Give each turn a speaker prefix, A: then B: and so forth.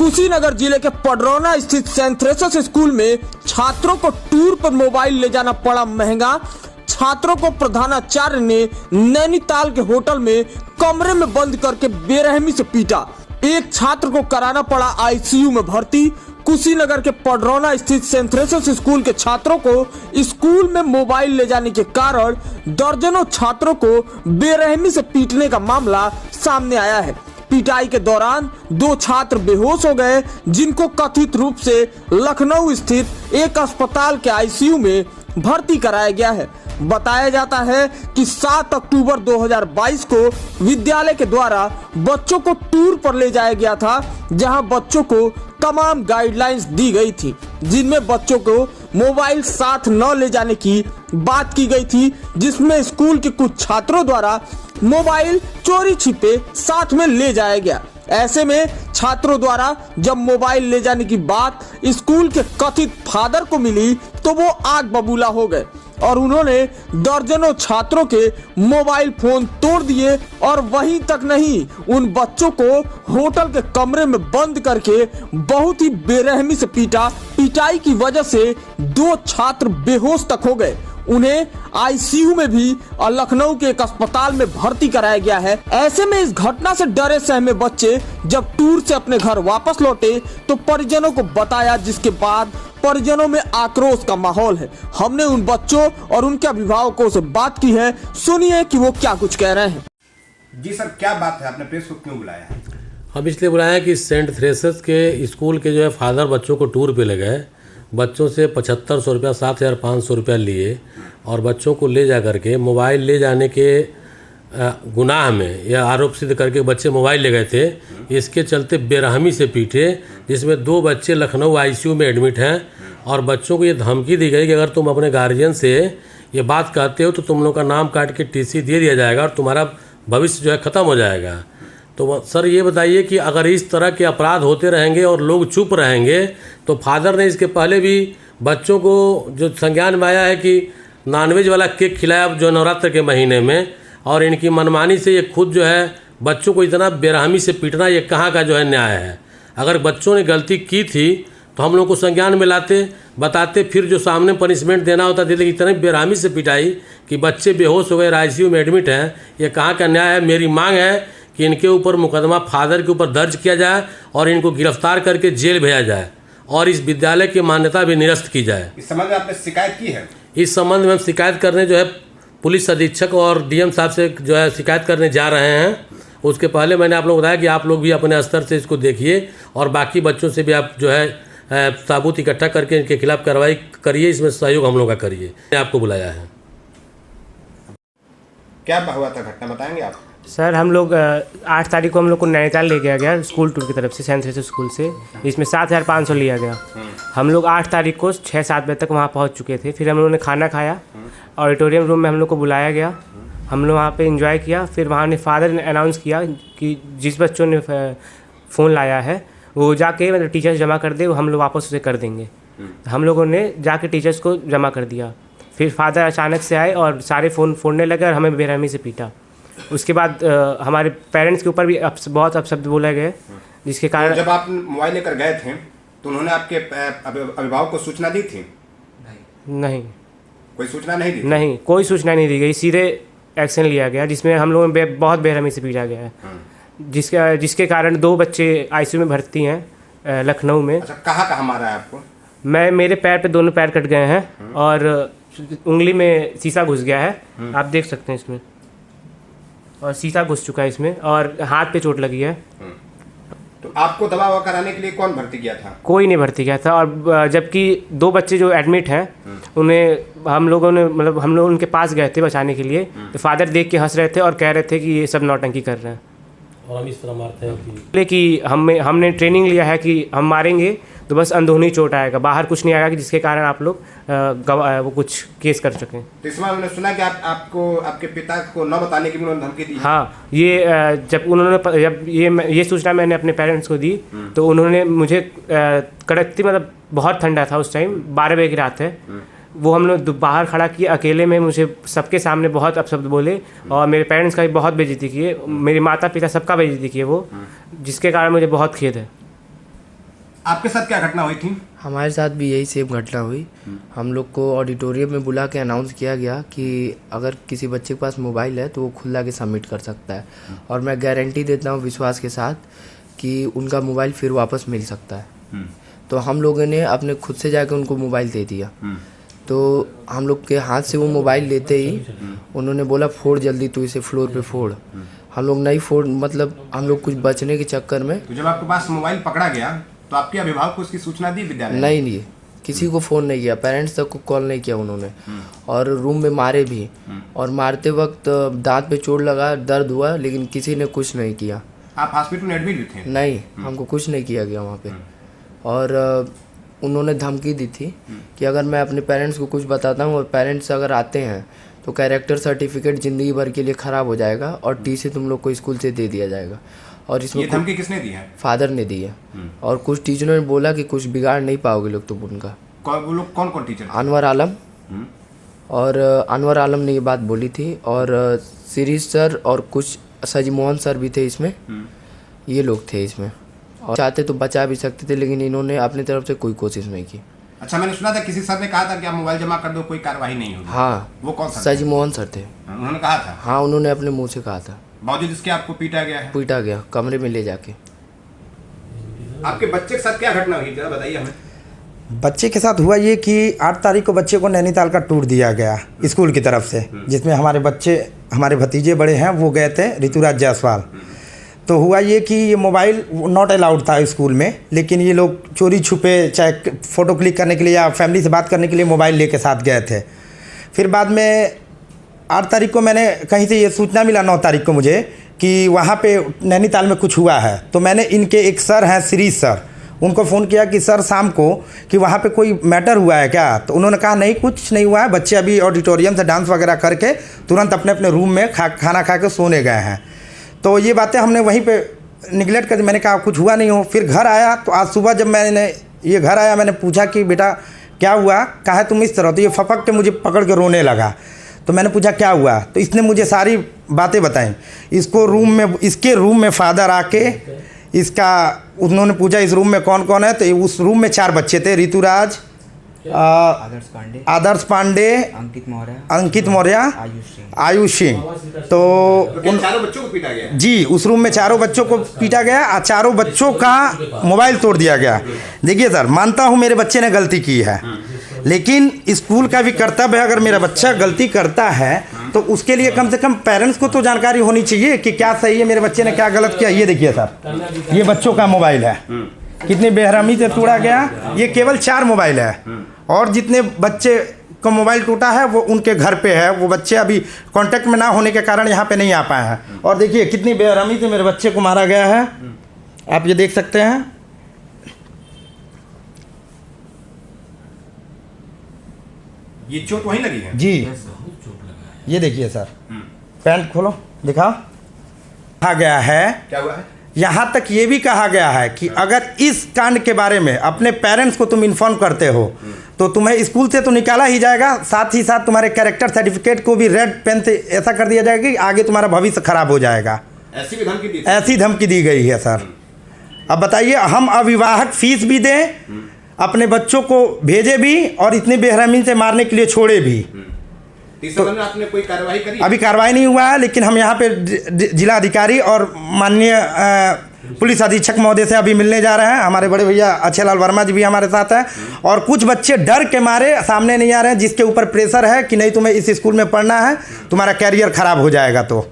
A: कुशीनगर जिले के पडरौना स्थित सेंट थ्रेसिस स्कूल में छात्रों को टूर पर मोबाइल ले जाना पड़ा महंगा। छात्रों को प्रधानाचार्य ने नैनीताल के होटल में कमरे में बंद करके बेरहमी से पीटा। एक छात्र को कराना पड़ा आईसीयू में भर्ती। कुशीनगर के पडरौना स्थित सेंट थ्रेसिस स्कूल के छात्रों को स्कूल में मोबाइल ले जाने के कारण दर्जनों छात्रों को बेरहमी से पीटने का मामला सामने आया है। पिटाई के दौरान 2 छात्र बेहोश हो गए, जिनको कथित रूप से लखनऊ स्थित एक अस्पताल के आईसीयू में भर्ती कराया गया है। बताया जाता है कि 7 अक्टूबर 2022 को विद्यालय के द्वारा बच्चों को टूर पर ले जाया गया था, जहां बच्चों को तमाम गाइडलाइंस दी गई थी, जिनमें बच्चों को मोबाइल साथ न ले जाने की बात की गई थी, जिसमें स्कूल के कुछ छात्रों द्वारा मोबाइल चोरी छिपे साथ में ले जाया गया। ऐसे में छात्रों द्वारा जब मोबाइल ले जाने की बात स्कूल के कथित फादर को मिली तो वो आग बबूला हो गए और उन्होंने दर्जनों छात्रों के मोबाइल फोन तोड़ दिए। और वहीं तक नहीं, उन बच्चों को होटल के कमरे में बंद करके बहुत ही बेरहमी से पीटा। पिटाई की वजह से 2 छात्र बेहोश तक हो गए। उन्हें आईसीयू में भी और लखनऊ के एक अस्पताल में भर्ती कराया गया है। ऐसे में इस घटना से डरे सहमे बच्चे जब टूर से अपने घर वापस लौटे तो परिजनों को बताया, जिसके बाद परिजनों में आक्रोश का माहौल है। हमने उन बच्चों और उनके अभिभावकों से बात की है, सुनिए कि वो क्या कुछ कह रहे हैं।
B: जी सर, क्या बात है, आपने प्रेस को क्यों बुलाया है?
C: हम इसलिए बुलाया कि सेंट थ्रेसिस के स्कूल के जो है फादर बच्चों को टूर पे ले गए। बच्चों से 7500 रुपया 7500 रुपया लिए और बच्चों को ले जा करके मोबाइल ले जाने के गुनाह में यह आरोप सिद्ध करके बच्चे मोबाइल ले गए थे। इसके चलते बेरहमी से पीटे, जिसमें 2 बच्चे लखनऊ आईसीयू में एडमिट हैं और बच्चों को ये धमकी दी गई कि अगर तुम अपने गार्जियन से ये बात कहते हो तो तुम लोग का नाम काट के टीसी दे दिया जाएगा और तुम्हारा भविष्य जो है ख़त्म हो जाएगा। तो सर ये बताइए कि अगर इस तरह के अपराध होते रहेंगे और लोग चुप रहेंगे तो फादर ने इसके पहले भी बच्चों को जो संज्ञान में आया है कि नॉनवेज वाला केक खिलाया जो नवरात्र के महीने में, और इनकी मनमानी से ये खुद जो है बच्चों को इतना बेरहमी से पीटना, ये कहाँ का जो है न्याय है। अगर बच्चों ने गलती की थी तो हम लोग को संज्ञान में लाते, बताते, फिर जो सामने पनिशमेंट देना होता देते। इतनी बेरहमी से पिटाई कि बच्चे बेहोश हो गए, आईसीयू में एडमिट हैं, ये कहाँ का न्याय है। मेरी मांग है कि इनके ऊपर मुकदमा फादर के ऊपर दर्ज किया जाए और इनको गिरफ्तार करके जेल भेजा जाए और इस विद्यालय की मान्यता भी निरस्त की जाए।
B: इस संबंध में आपने शिकायत की है?
C: इस संबंध में हम शिकायत करने जो है पुलिस अधीक्षक और डीएम साहब से जो है शिकायत करने जा रहे हैं। उसके पहले मैंने आप लोग बताया कि आप लोग भी अपने स्तर से इसको देखिए और बाकी बच्चों से भी आप जो है सबूत इकट्ठा करके इनके खिलाफ कार्रवाई करिए, इसमें सहयोग हम लोग का करिए। मैंने आपको बुलाया है।
B: क्या हुआ था, घटना बताएंगे आप?
D: सर, हम लोग 8 तारीख को हम लोग को नैनीताल ले गया गया स्कूल टूर की तरफ से, सेंट थ्रेसिस स्कूल से। इसमें 7500 लिया गया। हम लोग 8 तारीख को 6-7 बजे तक वहाँ पहुँच चुके थे। फिर हम लोगों ने खाना खाया, ऑडिटोरियम रूम में हम लोग को बुलाया गया। हम लोग वहाँ पे एंजॉय किया। फिर वहाँ ने फादर ने अनाउंस किया कि जिस बच्चों ने फ़ोन लाया है वो जाके मतलब टीचर्स जमा कर दे, वो हम लोग वापस उसे कर देंगे। हम लोगों ने जाके टीचर्स को जमा कर दिया। फिर फादर अचानक से आए और सारे फ़ोन फोड़ने लगे और हमें बेरहमी से पीटा। उसके बाद हमारे पेरेंट्स के ऊपर भी बहुत अपशब्द बोले गए, जिसके कारण
B: जब आप मोबाइल लेकर गए थे तो उन्होंने आपके अभिभावक को सूचना दी थी?
D: नहीं,
B: कोई सूचना नहीं दी?
D: नहीं, कोई सूचना नहीं दी गई। सीधे एक्शन लिया गया, जिसमें हम लोगों में बहुत बेरहमी से पीटा गया है, जिसके कारण 2 बच्चे आईसीयू में भर्ती हैं लखनऊ में।
B: अच्छा, कहाँ मारा है आपको?
D: मेरे पैर पे दोनों पैर कट गए हैं और उंगली में शीशा घुस गया है, आप देख सकते हैं इसमें, और शीशा घुस चुका है इसमें, और हाथ पे चोट लगी है।
B: तो आपको दवा ववा कराने के लिए कौन भर्ती किया था?
D: कोई नहीं भर्ती किया था। और जबकि 2 बच्चे जो एडमिट हैं उन्हें हम लोग उनके पास गए थे बचाने के लिए, तो फादर देख के हंस रहे थे और कह रहे थे कि ये सब नौटंकी कर रहे हैं
C: और हम इस तरह मारते हैं
D: कि हमने ट्रेनिंग लिया है कि हम मारेंगे तो बस अंदरूनी चोट आएगा, बाहर कुछ नहीं आएगा कि जिसके कारण आप लोग वो कुछ केस कर सकें।
B: तो इस बार मैंने सुना कि आपको आपके पिता को न बताने की भी उन्होंने धमकी दी?
D: हाँ, जब ये सूचना मैंने अपने पेरेंट्स को दी तो उन्होंने मुझे कड़कती, मतलब बहुत ठंडा था उस टाइम, 12 बजे की रात है, वो हम लोग बाहर खड़ा किए अकेले में, मुझे सबके सामने बहुत अपशब्द बोले और मेरे पेरेंट्स का भी बहुत बेइज्जती किए, मेरे माता पिता सबका बेइज्जती किए वो, जिसके कारण मुझे बहुत खेद है।
B: आपके साथ क्या घटना हुई थी?
E: हमारे साथ भी यही सेम घटना हुई। हम लोग को ऑडिटोरियम में बुला के अनाउंस किया गया कि अगर किसी बच्चे के पास मोबाइल है तो वो खुद लाके सबमिट कर सकता है, और मैं गारंटी देता हूँ विश्वास के साथ कि उनका मोबाइल फिर वापस मिल सकता है। तो हम लोगों ने अपने खुद से जाकर उनको मोबाइल दे दिया। तो हम लोग के हाथ से वो मोबाइल लेते ही उन्होंने बोला फोड़ जल्दी, तो इसे फ्लोर पे फोड़। हम लोग नहीं फोड़, मतलब हम लोग कुछ बचने के चक्कर में।
B: तो जब आपके पास मोबाइल पकड़ा गया तो आपके अभिभावक को उसकी सूचना दी विद्यालय?
E: नहीं, किसी को फ़ोन नहीं किया, पेरेंट्स तक को कॉल नहीं किया उन्होंने। और रूम में मारे भी, और मारते वक्त दांत पे चोट लगा, दर्द हुआ, लेकिन किसी ने कुछ नहीं किया।
B: आप हॉस्पिटल में एडमिट भी थे?
E: नहीं, हमको कुछ नहीं किया गया वहाँ पे। और उन्होंने धमकी दी थी कि अगर मैं अपने पेरेंट्स को कुछ बताता हूँ और पेरेंट्स अगर आते हैं तो कैरेक्टर सर्टिफिकेट ज़िंदगी भर के लिए ख़राब हो जाएगा और टीसी तुम लोग को स्कूल से दे दिया जाएगा। और इसमें
B: ये धमकी किसने दी है?
E: फादर ने दी है। और कुछ टीचरों ने बोला कि कुछ बिगाड़ नहीं पाओगे लोग तुम उनका।
B: वो लोग कौन कौन टीचर?
E: अनवर आलम, और अनवर आलम ने ये बात बोली थी, और शिरीष सर और कुछ सजीमोहन सर भी थे इसमें। ये लोग थे इसमें, और चाहते तो बचा भी सकते थे, लेकिन इन्होंने अपनी तरफ से कोई कोशिश नहीं की।
B: अच्छा, मैंने सुना था किसी सर ने कहा था कि आप मोबाइल जमा कर दो, कोई कार्रवाई नहीं होगी।
E: हाँ,
B: वो कौन सा?
E: सजीमोहन सर थे।
B: उन्होंने कहा था?
E: हाँ, उन्होंने अपने मुंह से कहा था।
B: बावजूद इसके आपको पीटा गया है?
E: पीटा गया कमरे में ले जाके।
B: आपके बच्चे के साथ क्या घटना हुई, जरा बताइए हमें।
F: बच्चे के साथ हुआ ये कि 8 तारीख को बच्चे को नैनीताल का टूर दिया गया स्कूल की तरफ से, जिसमें हमारे भतीजे बड़े हैं वो गए थे, ऋतुराज जायसवाल। तो हुआ ये कि ये मोबाइल नॉट अलाउड था स्कूल में, लेकिन ये लोग चोरी छुपे चाहे फ़ोटो क्लिक करने के लिए या फैमिली से बात करने के लिए मोबाइल लेके साथ गए थे। फिर बाद में 8 तारीख को मैंने कहीं से ये सूचना मिला, 9 तारीख को मुझे, कि वहाँ पे नैनीताल में कुछ हुआ है। तो मैंने इनके एक सर हैं शिरीष सर, उनको फ़ोन किया कि सर शाम को कि वहाँ पे कोई मैटर हुआ है क्या? तो उन्होंने कहा नहीं, कुछ नहीं हुआ है, बच्चे अभी ऑडिटोरियम से डांस वगैरह करके तुरंत अपने अपने रूम में खाना खा के सोने गए हैं। तो ये बातें हमने वहीं पे निगलेक्ट कर दी। मैंने कहा कुछ हुआ नहीं हो। फिर घर आया तो आज सुबह जब मैंने पूछा कि बेटा क्या हुआ, कहा है तुम इस तरह, तो ये फपक के मुझे पकड़ के रोने लगा। तो मैंने पूछा क्या हुआ, तो इसने मुझे सारी बातें बताई। इसके रूम में फादर आके उन्होंने पूछा इस रूम में कौन कौन है, तो उस रूम में 4 बच्चे थे, ऋतुराज, आदर्श पांडे, अंकित मौर्य, आयुष सिंह। तो
B: उन चारों बच्चों को पीटा गया? जी,
F: उस रूम में 4 बच्चों को पीटा गया और 4 बच्चों का मोबाइल तोड़ दिया गया। देखिए सर, मानता हूँ मेरे बच्चे ने गलती की है, लेकिन स्कूल का भी कर्तव्य है, अगर मेरा बच्चा गलती करता है तो उसके लिए कम से कम पेरेंट्स को तो जानकारी होनी चाहिए कि क्या सही है, मेरे बच्चे ने क्या गलत किया। ये देखिए सर, ये बच्चों का मोबाइल है, कितनी बेरहमी से तोड़ा गया। ये केवल 4 मोबाइल है, और जितने बच्चे का मोबाइल टूटा है वो उनके घर पे है। वो बच्चे अभी कांटेक्ट में ना होने के कारण यहाँ पे नहीं आ पाए हैं। और देखिए कितनी बेरहमी से मेरे बच्चे को मारा गया है, आप ये देख सकते हैं।
B: ये चोट वहीं लगी है?
F: जी, ये देखिए सर, पैंट खोलो दिखाओ। कहा गया है,
B: क्या हुआ है?
F: यहाँ तक ये भी कहा गया है कि अगर इस कांड के बारे में अपने पेरेंट्स को तुम इन्फॉर्म करते हो तो तुम्हें स्कूल से तो निकाला ही जाएगा, साथ ही साथ तुम्हारे कैरेक्टर सर्टिफिकेट को भी रेड पेन से ऐसा कर दिया जाएगा कि आगे तुम्हारा भविष्य खराब हो जाएगा।
B: ऐसी भी धमकी दी? ऐसी
F: धमकी दी गई है सर। अब बताइए, हम अभिभावक फीस भी दें, अपने बच्चों को भेजे भी, और इतनी बेरहमी से मारने के लिए छोड़े भी।
B: तो आपने कोई कार्रवाई करी?
F: अभी कार्रवाई नहीं हुआ है, लेकिन हम यहाँ पे जिला अधिकारी और माननीय पुलिस अधीक्षक महोदय से अभी मिलने जा रहे हैं। हमारे बड़े भैया अक्षय लाल वर्मा जी भी हमारे साथ हैं, और कुछ बच्चे डर के मारे सामने नहीं आ रहे हैं, जिसके ऊपर प्रेशर है कि नहीं तुम्हें इस स्कूल में पढ़ना है, तुम्हारा कैरियर खराब हो जाएगा। तो